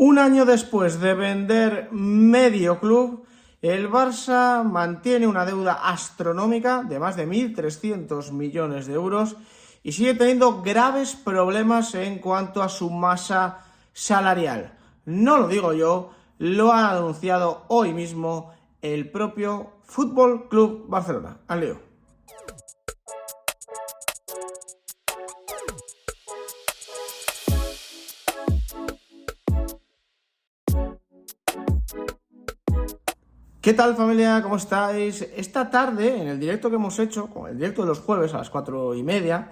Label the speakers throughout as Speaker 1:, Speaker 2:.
Speaker 1: Un año después de vender medio club, el Barça mantiene una deuda astronómica de más de 1.300 millones de euros y sigue teniendo graves problemas en cuanto a su masa salarial. No lo digo yo, lo ha anunciado hoy mismo el propio Fútbol Club Barcelona. Al lío. ¿Qué tal, familia? ¿Cómo estáis? Esta tarde, en el directo que hemos hecho, con el directo de los jueves a las 4:30,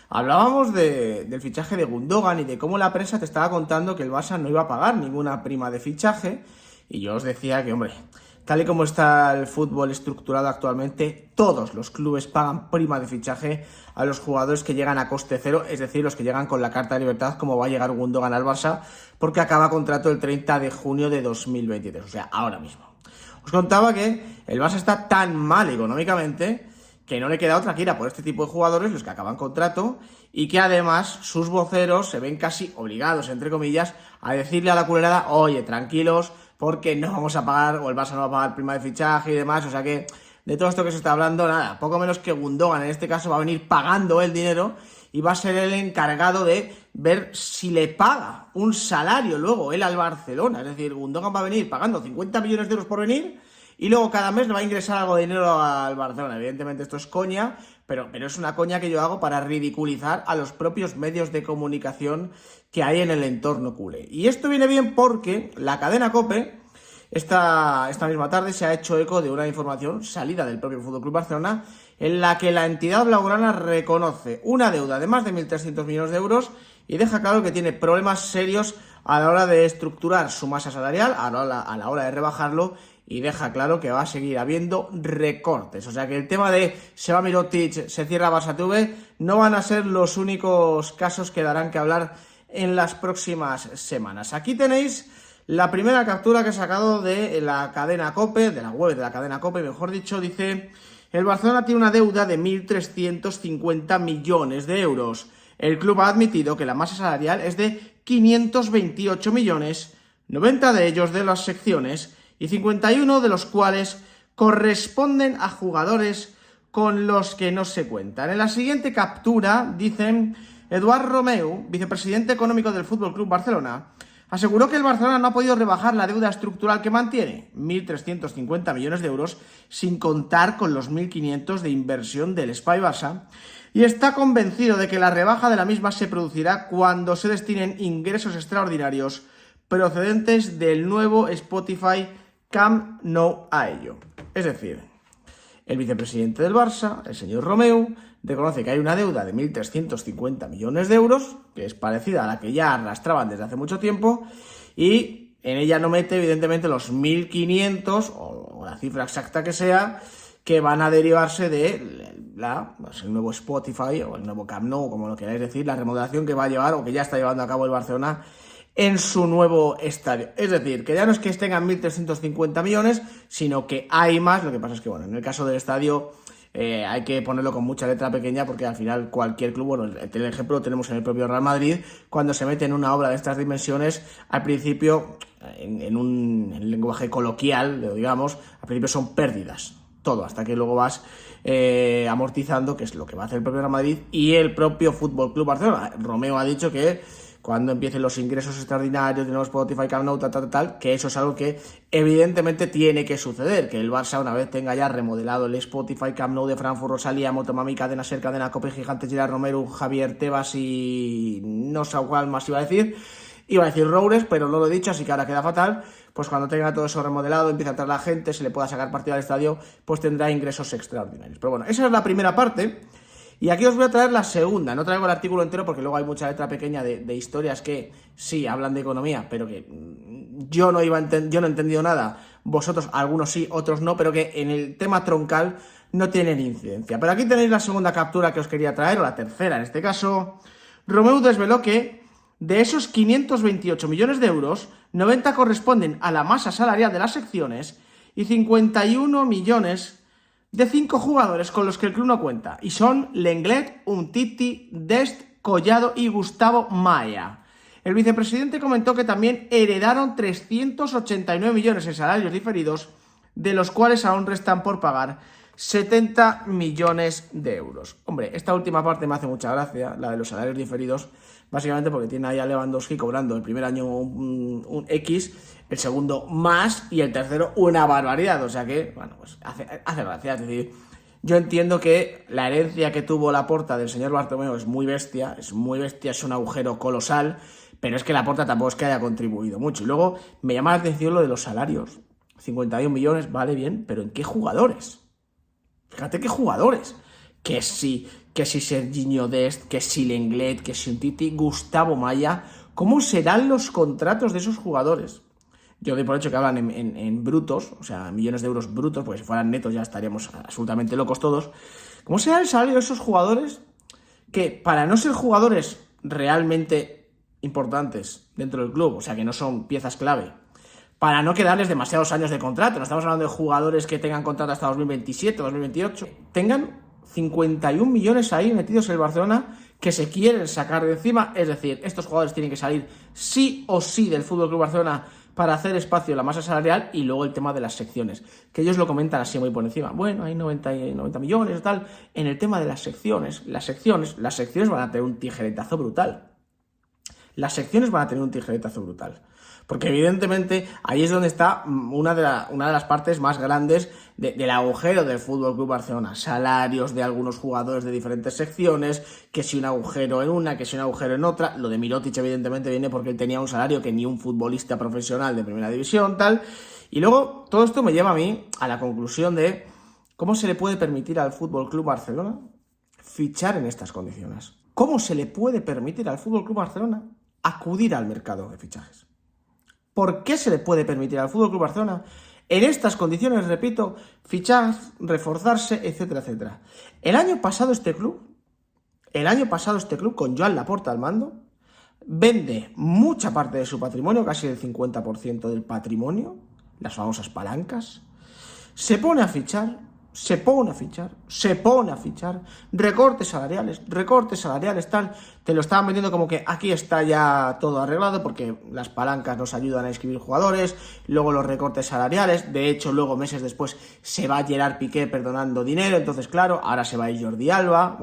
Speaker 1: hablábamos del fichaje de Gundogan y de cómo la prensa te estaba contando que el Barça no iba a pagar ninguna prima de fichaje. Y yo os decía que, hombre, tal y como está el fútbol estructurado actualmente, todos los clubes pagan prima de fichaje a los jugadores que llegan a coste cero, es decir, los que llegan con la carta de libertad, como va a llegar Gundogan al Barça, porque acaba contrato el 30 de junio de 2023, o sea, ahora mismo. Os contaba que el Barça está tan mal económicamente que no le queda otra que ir a por este tipo de jugadores, los que acaban contrato, y que además sus voceros se ven casi obligados, entre comillas, a decirle a la culerada: oye, tranquilos, porque no vamos a pagar, o el Barça no va a pagar prima de fichaje y demás. O sea que de todo esto que se está hablando, nada, poco menos que Gundogan en este caso va a venir pagando el dinero y va a ser el encargado de ver si le paga un salario luego él al Barcelona. Es decir, Gundogan va a venir pagando 50 millones de euros por venir y luego cada mes le va a ingresar algo de dinero al Barcelona. Evidentemente esto es coña, pero es una coña que yo hago para ridiculizar a los propios medios de comunicación que hay en el entorno culé. Y esto viene bien porque la cadena COPE esta misma tarde se ha hecho eco de una información salida del propio FC Barcelona en la que la entidad blaugrana reconoce una deuda de más de 1.300 millones de euros y deja claro que tiene problemas serios a la hora de estructurar su masa salarial, a la hora de rebajarlo, y deja claro que va a seguir habiendo recortes. O sea que el tema de se va Mirotic, se cierra Barça TV, no van a ser los únicos casos que darán que hablar en las próximas semanas. Aquí tenéis la primera captura que he sacado de la cadena COPE, de la web de la cadena COPE, mejor dicho. Dice: el Barcelona tiene una deuda de 1.350 millones de euros. El club ha admitido que la masa salarial es de 528 millones, 90 de ellos de las secciones y 51 de los cuales corresponden a jugadores con los que no se cuentan. En la siguiente captura dicen: Eduard Romeu, vicepresidente económico del FC Barcelona, aseguró que el Barcelona no ha podido rebajar la deuda estructural que mantiene, 1.350 millones de euros, sin contar con los 1.500 de inversión del Espai Barça, y está convencido de que la rebaja de la misma se producirá cuando se destinen ingresos extraordinarios procedentes del nuevo Spotify Camp Nou a ello. Es decir, el vicepresidente del Barça, el señor Romeu, reconoce que hay una deuda de 1.350 millones de euros, que es parecida a la que ya arrastraban desde hace mucho tiempo, y en ella no mete, evidentemente, los 1.500, o la cifra exacta que sea, que van a derivarse de el nuevo Spotify, o el nuevo Camp Nou, como lo queráis decir, la remodelación que va a llevar, o que ya está llevando a cabo el Barcelona, en su nuevo estadio. Es decir, que ya no es que tengan 1.350 millones, sino que hay más. Lo que pasa es que, bueno, en el caso del estadio hay que ponerlo con mucha letra pequeña, porque al final cualquier club, bueno, el ejemplo lo tenemos en el propio Real Madrid, cuando se mete en una obra de estas dimensiones, al principio, en un lenguaje coloquial, digamos, al principio son pérdidas, todo, hasta que luego vas amortizando, que es lo que va a hacer el propio Real Madrid y el propio Fútbol Club Barcelona. Romeo ha dicho que cuando empiecen los ingresos extraordinarios de nuevo Spotify, Camp Nou, tal, que eso es algo que evidentemente tiene que suceder, que el Barça, una vez tenga ya remodelado el Spotify, Camp Nou de Frankfurt, Rosalía, Motomami, Cadena Ser, Cadena COPE, Gigantes, Gerard Romero, Javier Tebas y no sé cuál más iba a decir Roures, pero no lo he dicho, así que ahora queda fatal. Pues cuando tenga todo eso remodelado, empiece a entrar la gente, se le pueda sacar partido al estadio, pues tendrá ingresos extraordinarios. Pero bueno, esa es la primera parte. Y aquí os voy a traer la segunda. No traigo el artículo entero porque luego hay mucha letra pequeña de historias que sí hablan de economía, pero que yo no he entendido nada. Vosotros, algunos sí, otros no, pero que en el tema troncal no tienen incidencia. Pero aquí tenéis la segunda captura que os quería traer, o la tercera en este caso. Romeu desveló que de esos 528 millones de euros, 90 corresponden a la masa salarial de las secciones y 51 millones de 5 jugadores con los que el club no cuenta, y son Lenglet, Umtiti, Dest, Collado y Gustavo Maya. El vicepresidente comentó que también heredaron 389 millones en salarios diferidos, de los cuales aún restan por pagar 70 millones de euros. Hombre, esta última parte me hace mucha gracia, la de los salarios diferidos, básicamente porque tiene ahí a Lewandowski cobrando el primer año un X, el segundo más y el tercero una barbaridad. O sea que, bueno, pues hace gracia. Es decir, yo entiendo que la herencia que tuvo Laporta del señor Bartomeu es muy bestia, es un agujero colosal, pero es que Laporta tampoco es que haya contribuido mucho. Y luego me llama la atención lo de los salarios. 51 millones, vale bien, pero ¿en qué jugadores? Fíjate qué jugadores. Que si Serginho Dest, que si Lenglet, que si Umtiti, Gustavo Maya. ¿Cómo serán los contratos de esos jugadores? Yo doy por hecho que hablan en brutos, o sea, millones de euros brutos, porque si fueran netos ya estaríamos absolutamente locos todos. ¿Cómo será el salario de esos jugadores que, para no ser jugadores realmente importantes dentro del club, o sea, que no son piezas clave, para no quedarles demasiados años de contrato, no estamos hablando de jugadores que tengan contrato hasta 2027, 2028, tengan 51 millones ahí metidos en el Barcelona que se quieren sacar de encima? Es decir, estos jugadores tienen que salir sí o sí del FC Barcelona para hacer espacio en la masa salarial. Y luego el tema de las secciones, que ellos lo comentan así muy por encima. Bueno, hay 90 millones y tal. En el tema de las secciones van a tener un tijeretazo brutal. Porque evidentemente ahí es donde está una de las partes más grandes del agujero del FC Barcelona. Salarios de algunos jugadores de diferentes secciones, que si un agujero en una, que si un agujero en otra. Lo de Mirotic evidentemente viene porque él tenía un salario que ni un futbolista profesional de primera división, tal. Y luego todo esto me lleva a mí a la conclusión de cómo se le puede permitir al FC Barcelona fichar en estas condiciones. ¿Cómo se le puede permitir al FC Barcelona acudir al mercado de fichajes? ¿Por qué se le puede permitir al FC Barcelona en estas condiciones, repito, fichar, reforzarse, etcétera, etcétera? El año pasado este club, con Joan Laporta al mando, vende mucha parte de su patrimonio, casi el 50% del patrimonio, las famosas palancas, se pone a fichar, recortes salariales, tal. Te lo estaban vendiendo como que aquí está ya todo arreglado porque las palancas nos ayudan a inscribir jugadores, luego los recortes salariales. De hecho, luego meses después se va Gerard Piqué perdonando dinero, entonces claro, ahora se va a ir Jordi Alba,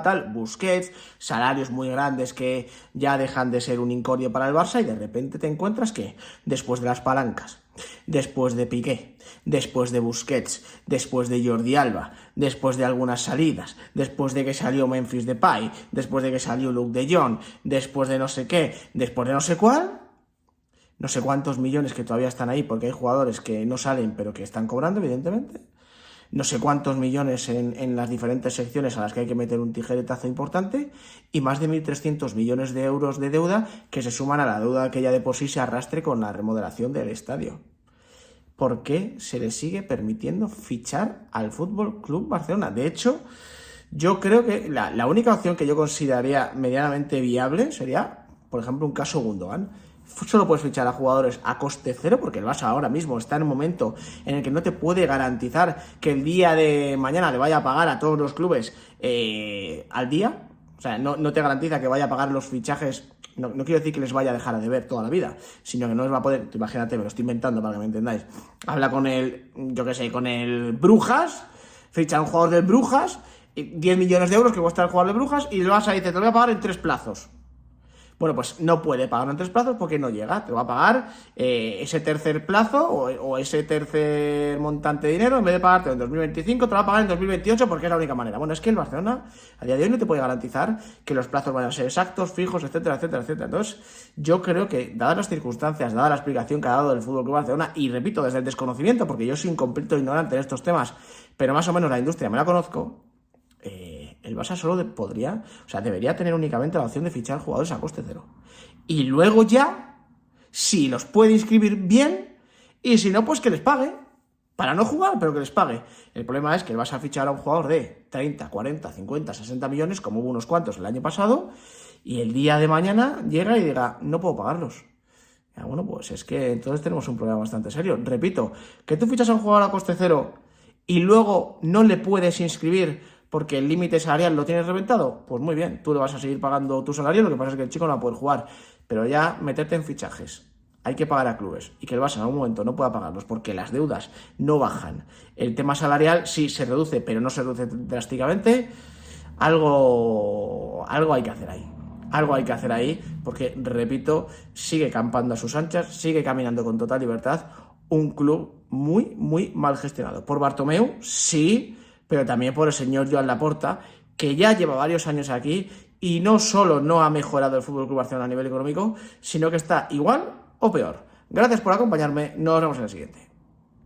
Speaker 1: tal, Busquets, salarios muy grandes que ya dejan de ser un incordio para el Barça, y de repente te encuentras que después de las palancas, después de Piqué, después de Busquets, después de Jordi Alba, después de algunas salidas, después de que salió Memphis Depay, después de que salió Luke de Jong, después de no sé qué, después de no sé cuál, no sé cuántos millones que todavía están ahí porque hay jugadores que no salen pero que están cobrando, evidentemente, no sé cuántos millones en las diferentes secciones a las que hay que meter un tijeretazo importante, y más de 1.300 millones de euros de deuda que se suman a la deuda que ya de por sí se arrastre con la remodelación del estadio. ¿Por qué se le sigue permitiendo fichar al FC Barcelona? De hecho, yo creo que la única opción que yo consideraría medianamente viable sería, por ejemplo, un caso Gundogan. Solo puedes fichar a jugadores a coste cero porque el Barça ahora mismo está en un momento en el que no te puede garantizar que el día de mañana le vaya a pagar a todos los clubes al día. O sea, no te garantiza que vaya a pagar los fichajes. No quiero decir que les vaya a dejar a deber toda la vida, sino que no les va a poder. Imagínate, me lo estoy inventando para que me entendáis. Habla con el Brujas, ficha a un jugador del Brujas, 10 millones de euros que cuesta el jugador del Brujas, y el Barça dice, te lo voy a pagar en 3 plazos. Bueno, pues no puede pagarlo en 3 plazos porque no llega. Te va a pagar ese tercer plazo o ese tercer montante de dinero. En vez de pagarte en 2025, te lo va a pagar en 2028 porque es la única manera. Bueno, es que el Barcelona a día de hoy no te puede garantizar que los plazos vayan a ser exactos, fijos, etcétera, etcétera, etcétera. Entonces, yo creo que, dadas las circunstancias, dada la explicación que ha dado el FC Barcelona, y repito, desde el desconocimiento, porque yo soy un completo ignorante en estos temas, pero más o menos la industria me la conozco, el Barça solo debería tener únicamente la opción de fichar jugadores a coste cero. Y luego ya, si los puede inscribir bien, y si no, pues que les pague. Para no jugar, pero que les pague. El problema es que el Barça a fichar a un jugador de 30, 40, 50, 60 millones, como hubo unos cuantos el año pasado, y el día de mañana llega y diga, no puedo pagarlos. Ya, bueno, pues es que entonces tenemos un problema bastante serio. Repito, que tú fichas a un jugador a coste cero y luego no le puedes inscribir porque el límite salarial lo tienes reventado, pues muy bien, tú le vas a seguir pagando tu salario, lo que pasa es que el chico no va a poder jugar, pero ya meterte en fichajes. Hay que pagar a clubes y que el Barça en algún momento no pueda pagarlos porque las deudas no bajan. El tema salarial sí se reduce, pero no se reduce drásticamente. Algo hay que hacer ahí. Algo hay que hacer ahí porque, repito, sigue campando a sus anchas, sigue caminando con total libertad. Un club muy, muy mal gestionado. Por Bartomeu, sí, pero también por el señor Joan Laporta, que ya lleva varios años aquí y no solo no ha mejorado el FC Barcelona a nivel económico, sino que está igual o peor. Gracias por acompañarme, nos vemos en el siguiente.